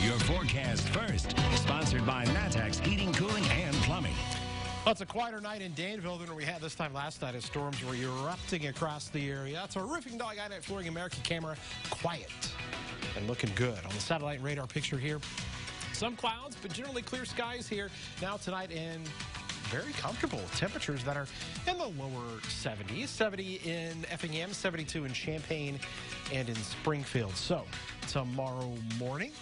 Your forecast first, sponsored by Matex Heating, Cooling, and Plumbing. Well, it's a quieter night in Danville than we had this time last night as storms were erupting across the area. It's our Roofing Dog Night Flooring America camera, quiet and looking good. On the satellite radar picture here, some clouds, but generally clear skies here now tonight, and very comfortable temperatures that are in the lower 70s. 70 in Effingham, 72 in Champaign and in Springfield. So tomorrow morning,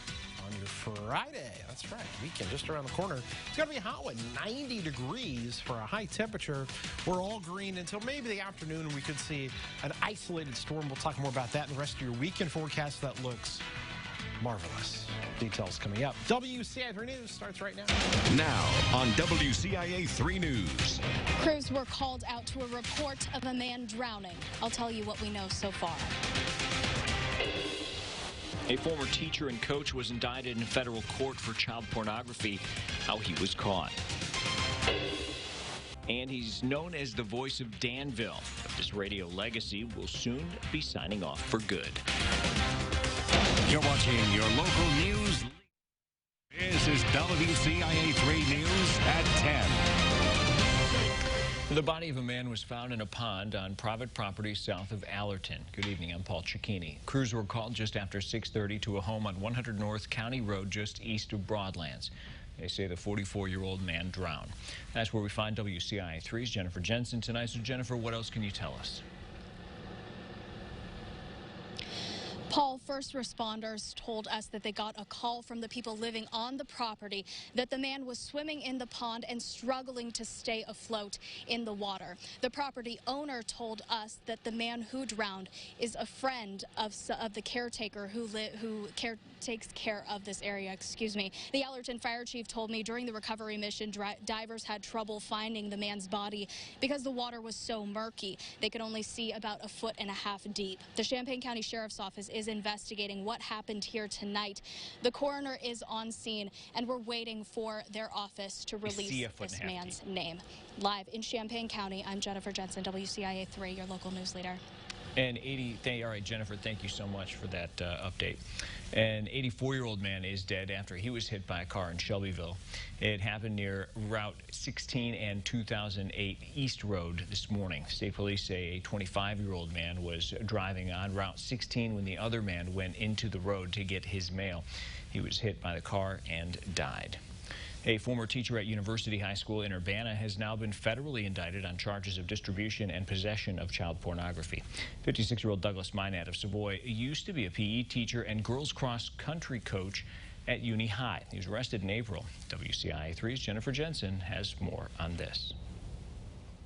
on your Friday, that's right, weekend just around the corner, it's going to be hot with 90 degrees for a high temperature. We're all green until maybe the afternoon, and we could see an isolated storm. We'll talk more about that in the rest of your weekend forecast. That looks marvelous. Details coming up. WCIA 3 News starts right now. Now on WCIA 3 News. Crews were called out to a report of a man drowning. I'll tell you what we know so far. A former teacher and coach was indicted in federal court for child pornography, how he was caught. And he's known as the voice of Danville. But this radio legacy will soon be signing off for good. You're watching your local news. This is WCIA 3 News at 10. The body of a man was found in a pond on private property south of Allerton. Good evening, I'm Paul Cicchini. Crews were called just after 6:30 to a home on 100 North County Road just east of Broadlands. They say the 44-year-old man drowned. That's where we find WCIA 3's Jennifer Jensen tonight. So Jennifer, what else can you tell us? Paul, first responders told us that they got a call from the people living on the property that the man was swimming in the pond and struggling to stay afloat in the water. The property owner told us that the man who drowned is a friend of the caretaker who takes care of this area. The Allerton fire chief told me during the recovery mission, divers had trouble finding the man's body because the water was so murky. They could only see about 1.5 feet deep. The Champaign County Sheriff's Office is investigating what happened here tonight. The coroner is on scene, and we're waiting for their office to release this man's name. Live in Champaign County, I'm Jennifer Jensen, WCIA 3, your local news leader. And all right, Jennifer, thank you so much for that update. An 84-year-old man is dead after he was hit by a car in Shelbyville. It happened near Route 16 and 2008 East Road this morning. State police say a 25-year-old man was driving on Route 16 when the other man went into the road to get his mail. He was hit by the car and died. A former teacher at University High School in Urbana has now been federally indicted on charges of distribution and possession of child pornography. 56-year-old Douglas Minat of Savoy used to be a PE teacher and girls cross-country coach at Uni High. He was arrested in April. WCIA 3's Jennifer Jensen has more on this.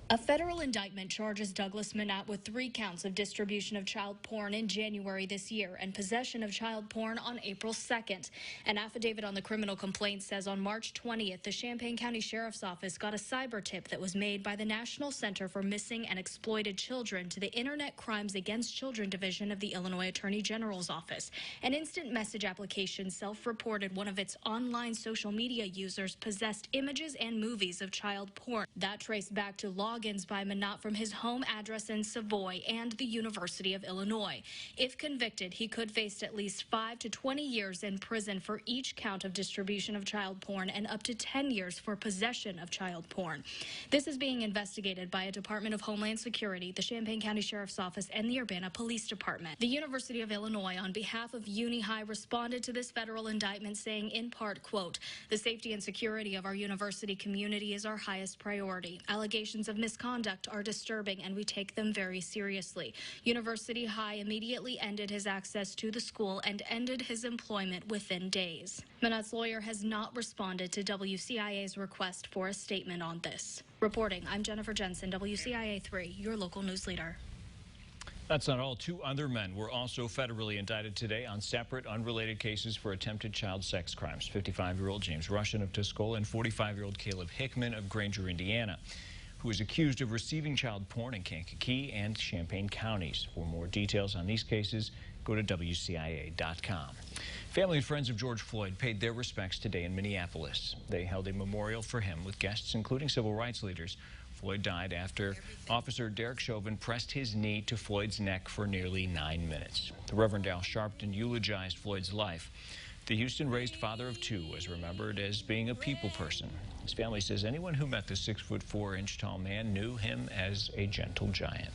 A federal indictment charges Douglas Minat with 3 counts of distribution of child porn in January this year and possession of child porn on April 2nd. An affidavit on the criminal complaint says on March 20th, the Champaign County Sheriff's Office got a cyber tip that was made by the National Center for Missing and Exploited Children to the Internet Crimes Against Children Division of the Illinois Attorney General's Office. An instant message application self-reported one of its online social media users possessed images and movies of child porn. That traced back to logins by Minat from his home address in Savoy and the University of Illinois. If convicted, he could face at least 5 to 20 years in prison for each count of distribution of child porn and up to 10 years for possession of child porn. This is being investigated by a Department of Homeland Security, the Champaign County Sheriff's Office, and the Urbana Police Department. The University of Illinois, on behalf of Uni High, responded to this federal indictment saying, in part, quote, "The safety and security of our university community is our highest priority. Allegations of misconduct are disturbing, and we take them very seriously. University High immediately ended his access to the school and ended his employment within days." Minat's lawyer has not responded to WCIA's request for a statement on this. Reporting, I'm Jennifer Jensen, WCIA 3, your local news leader. That's not all. 2 other men were also federally indicted today on separate, unrelated cases for attempted child sex crimes. 55-year-old James Russian of Tuscola and 45-year-old Caleb Hickman of Granger, Indiana, who is accused of receiving child porn in Kankakee and Champaign counties. For more details on these cases, go to WCIA.com. Family and friends of George Floyd paid their respects today in Minneapolis. They held a memorial for him with guests including civil rights leaders. Floyd died after Officer Derek Chauvin pressed his knee to Floyd's neck for nearly 9 minutes. The Reverend Al Sharpton eulogized Floyd's life. The Houston-raised father of two was remembered as being a people person. His family says anyone who met the 6'4" man knew him as a gentle giant.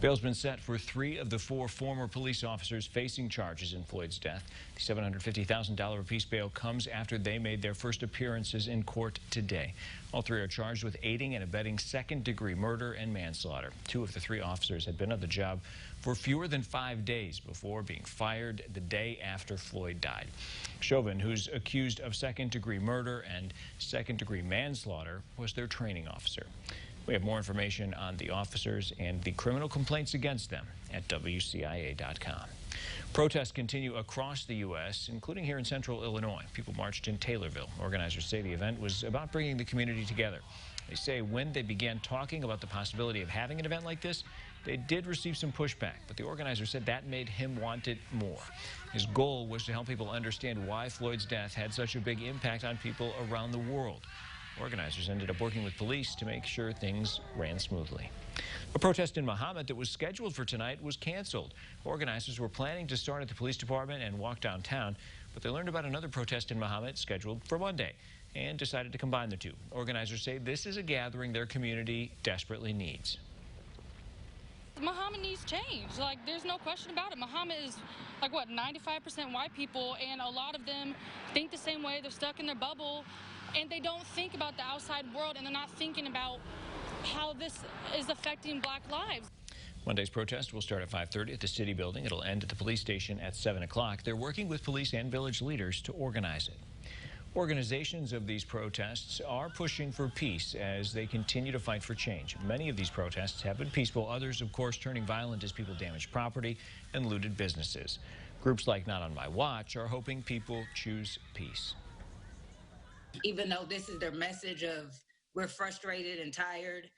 Bail's been set for 3 of the 4 former police officers facing charges in Floyd's death. The $750,000 apiece bail comes after they made their first appearances in court today. All 3 are charged with aiding and abetting second-degree murder and manslaughter. 2 of the 3 officers had been on the job for fewer than 5 days before being fired the day after Floyd died. Chauvin, who's accused of second-degree murder and second-degree manslaughter, was their training officer. We have more information on the officers and the criminal complaints against them at WCIA.com. Protests continue across the U.S., including here in central Illinois. People marched in Taylorville. Organizers say the event was about bringing the community together. They say when they began talking about the possibility of having an event like this, they did receive some pushback, but the organizer said that made him want it more. His goal was to help people understand why Floyd's death had such a big impact on people around the world. Organizers ended up working with police to make sure things ran smoothly. A protest in Mahomet that was scheduled for tonight was canceled. Organizers were planning to start at the police department and walk downtown, but they learned about another protest in Mahomet scheduled for Monday and decided to combine the two. Organizers say this is a gathering their community desperately needs. Mahomet needs change. Like, there's no question about it. Mahomet is, like, what, 95% white people, and a lot of them think the same way. They're stuck in their bubble, and they don't think about the outside world, and they're not thinking about how this is affecting black lives. Monday's protest will start at 5:30 at the city building. It'll end at the police station at 7 o'clock. They're working with police and village leaders to organize it. Organizations of these protests are pushing for peace as they continue to fight for change. Many of these protests have been peaceful. Others, of course, turning violent as people damage property and looted businesses. Groups like Not on My Watch are hoping people choose peace. Even though this is their message of we're frustrated and tired,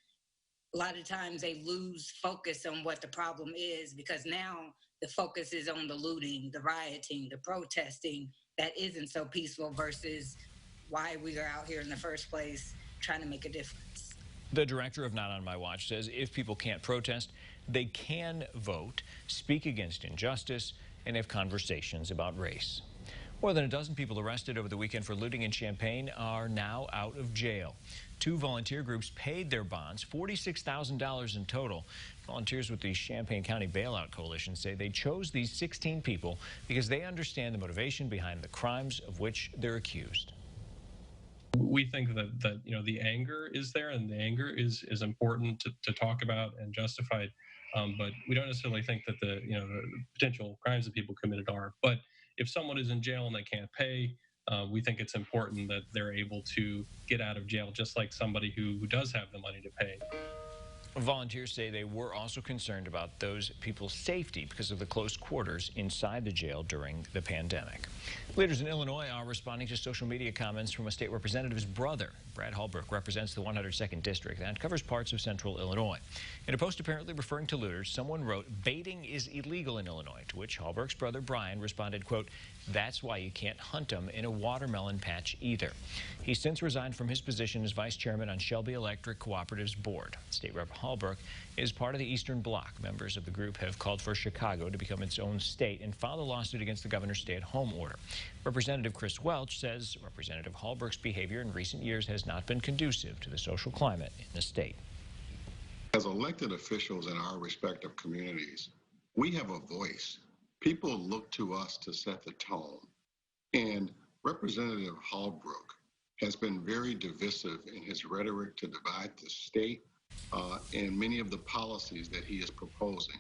a lot of times they lose focus on what the problem is, because now the focus is on the looting, the rioting, the protesting that isn't so peaceful versus why we are out here in the first place trying to make a difference. The director of Not on My Watch says if people can't protest, they can vote, speak against injustice, and have conversations about race. More than a dozen people arrested over the weekend for looting in Champaign are now out of jail. 2 volunteer groups paid their bonds, $46,000 in total. Volunteers with the Champaign County Bailout Coalition say they chose these 16 people because they understand the motivation behind the crimes of which they're accused. We think that the anger is there, and the anger is important to talk about and justified, but we don't necessarily think that the potential crimes that people committed are. But if someone is in jail and they can't pay, we think it's important that they're able to get out of jail, just like somebody who does have the money to pay. Volunteers say they were also concerned about those people's safety because of the close quarters inside the jail during the pandemic. Leaders in Illinois are responding to social media comments from a state representative's brother. Brad Hallbrook represents the 102nd District and covers parts of central Illinois. In a post apparently referring to looters, someone wrote, "Baiting is illegal in Illinois," to which Hallbrook's brother Brian responded, quote, "That's why you can't hunt them in a watermelon patch either." He's since resigned from his position as vice chairman on Shelby Electric Cooperative's board. State Rep Hallbrook is part of the Eastern Bloc. Members of the group have called for Chicago to become its own state and filed a lawsuit against the governor's stay-at-home order. Representative Chris Welch says Representative Hallbrook's behavior in recent years has not been conducive to the social climate in the state. As elected officials in our respective communities, we have a voice. People look to us to set the tone. And Representative Hallbrook has been very divisive in his rhetoric to divide the state and many of the policies that he is proposing.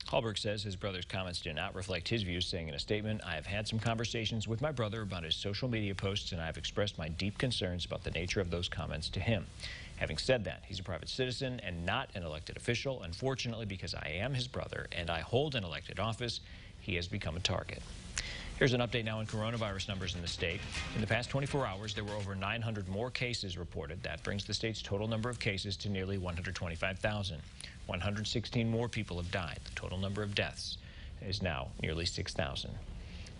Hallbrook says his brother's comments do not reflect his views, saying in a statement, "I have had some conversations with my brother about his social media posts, and I have expressed my deep concerns about the nature of those comments to him. Having said that, he's a private citizen and not an elected official. Unfortunately, because I am his brother and I hold an elected office, he has become a target." Here's an update now on coronavirus numbers in the state. In the past 24 hours, there were over 900 more cases reported. That brings the state's total number of cases to nearly 125,000. 116 more people have died. The total number of deaths is now nearly 6,000.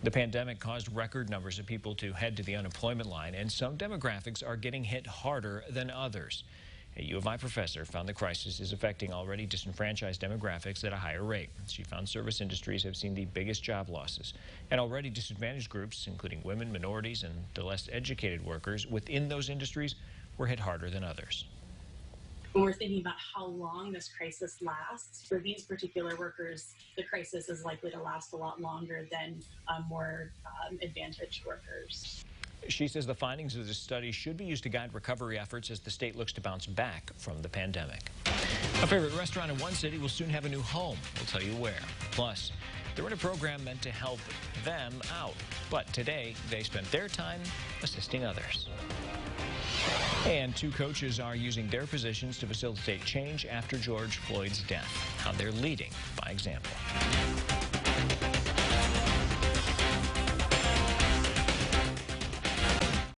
The pandemic caused record numbers of people to head to the unemployment line, and some demographics are getting hit harder than others. A U of I professor found the crisis is affecting already disenfranchised demographics at a higher rate. She found service industries have seen the biggest job losses, and already disadvantaged groups, including women, minorities, and the less educated workers within those industries, were hit harder than others. When we're thinking about how long this crisis lasts, for these particular workers, the crisis is likely to last a lot longer than more advantaged workers. She says the findings of this study should be used to guide recovery efforts as the state looks to bounce back from the pandemic. A favorite restaurant in one city will soon have a new home. We'll tell you where. Plus, they're in a program meant to help them out. But today, they spent their time assisting others. And 2 coaches are using their positions to facilitate change after George Floyd's death. How they're leading by example.